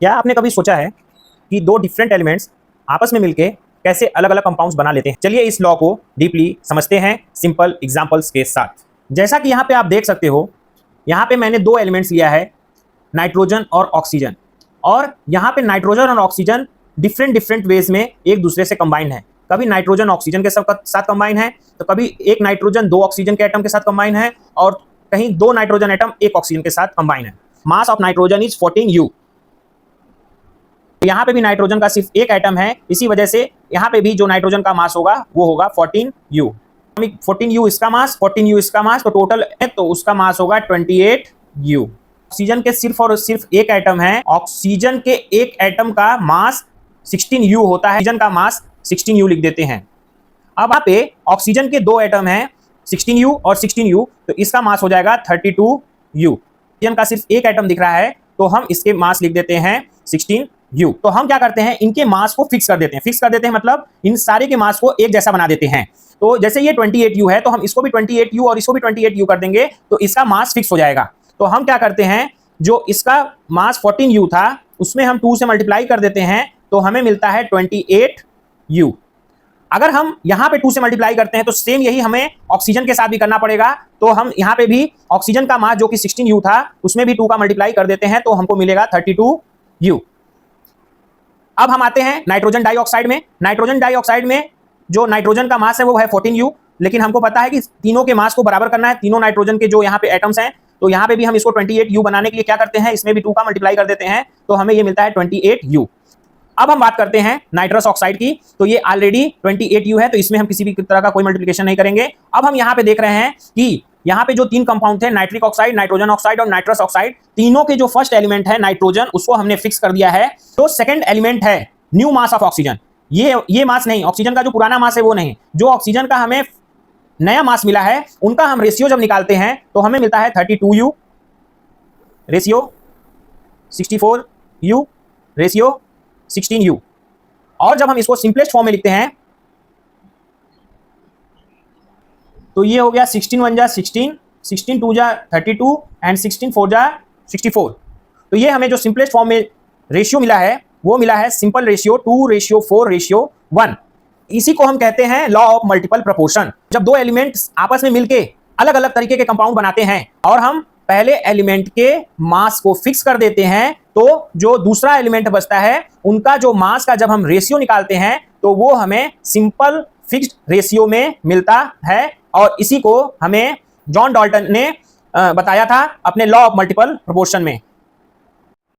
क्या आपने कभी सोचा है कि दो डिफरेंट एलिमेंट्स आपस में मिलके कैसे अलग अलग कंपाउंड्स बना लेते हैं? चलिए इस लॉ को डीपली समझते हैं सिंपल एग्जांपल्स के साथ। जैसा कि यहाँ पे आप देख सकते हो, यहाँ पे मैंने दो एलिमेंट्स लिया है, नाइट्रोजन और ऑक्सीजन, और यहाँ पे नाइट्रोजन और ऑक्सीजन डिफरेंट डिफरेंट वेज में एक दूसरे से कंबाइन है। कभी नाइट्रोजन ऑक्सीजन के साथ कंबाइन है, तो कभी एक नाइट्रोजन दो ऑक्सीजन के एटम के साथ कंबाइन है, और कहीं दो नाइट्रोजन एटम एक ऑक्सीजन के साथ कंबाइन है। Mass of nitrogen is 14U। यहाँ पे भी नाइट्रोजन का सिर्फ एक एटम है, इसी वजह से यहाँ पे भी जो नाइट्रोजन का मास होगा वो होगा 14U। 14U इसका मास, 14U इसका मास, तो टोटल है तो उसका मास होगा 28U। ऑक्सीजन के सिर्फ और सिर्फ एक एटम है, ऑक्सीजन के एक एटम का मास 16U होता है, ऑक्सीजन का मास 16U लिख देते हैं। अब यहाँ पे ऑक्सीजन के दो एटम हैं, 16U और 16U, तो इसका मास हो जाएगा 32U। ऑक्सीजन का सिर्फ एक एटम दिख रहा है, तो हम इसके मास लिख देते हैं 16U। तो हम क्या करते हैं, इनके मास को फिक्स कर देते हैं। फिक्स कर देते हैं मतलब इन सारे के मास को एक जैसा बना देते हैं। तो जैसे ये 28U है, तो हम इसको भी 28U और इसको भी 28U कर देंगे, तो इसका मास फिक्स हो जाएगा। तो हम क्या करते हैं, जो इसका मास 14U था उसमें हम 2 से मल्टीप्लाई कर देते हैं, तो हमें मिलता है 28U। अगर हम यहाँ पे 2 से मल्टीप्लाई करते हैं तो सेम यही हमें ऑक्सीजन के साथ भी करना पड़ेगा। तो हम यहाँ पे भी ऑक्सीजन का मास जो कि 16U था उसमें भी 2 का मल्टीप्लाई कर देते हैं, तो हमको मिलेगा 32U। अब हम आते हैं नाइट्रोजन डाइऑक्साइड में। नाइट्रोजन डाइऑक्साइड में जो नाइट्रोजन का मास है वो है 14U, लेकिन हमको पता है कि तीनों के मास को बराबर करना है, तीनों नाइट्रोजन के जो यहाँ पे एटम्स हैं। तो यहाँ पे भी हम इसको 28U बनाने के लिए क्या करते हैं, इसमें भी 2 का मल्टीप्लाई कर देते हैं, तो हमें ये मिलता है 28U। अब हम बात करते हैं नाइट्रस ऑक्साइड की। तो ये ऑलरेडी 28U है, तो इसमें हम किसी भी तरह का कोई मल्टीप्लिकेशन नहीं करेंगे। अब हम यहाँ पे देख रहे हैं कि यहाँ पे जो 3 कंपाउंड थे, नाइट्रिक ऑक्साइड, नाइट्रोजन ऑक्साइड और नाइट्रस ऑक्साइड, तीनों के जो फर्स्ट एलिमेंट है नाइट्रोजन, उसको हमने फिक्स कर दिया है। तो सेकंड एलिमेंट है न्यू मास ऑफ ऑक्सीजन। ये मास नहीं, ऑक्सीजन का जो पुराना मास है वो नहीं, जो ऑक्सीजन का हमें नया मास मिला है उनका हम रेशियो जब निकालते हैं तो हमें मिलता है 32U, ratio 64U, ratio 16U। और जब हम इसको सिंपलेस्ट फॉर्म में लिखते हैं तो ये हो गया 16 1 जा 16, 16 2 जा 32 एंड 16 4 जा 64। तो ये हमें जो सिंपलेस्ट फॉर्म में रेशियो मिला है वो मिला है सिंपल रेशियो 2:4:1। इसी को हम कहते हैं लॉ ऑफ मल्टीपल प्रोपोर्शन। जब दो एलिमेंट्स आपस में मिलके अलग अलग तरीके के कंपाउंड बनाते हैं और हम पहले एलिमेंट के मास को फिक्स कर देते हैं, तो जो दूसरा एलिमेंट बचता है उनका जो मास का जब हम रेशियो निकालते हैं तो वो हमें सिंपल फिक्स्ड रेशियो में मिलता है। और इसी को हमें जॉन डाल्टन ने बताया था अपने लॉ ऑफ मल्टीपल प्रोपोर्शन में।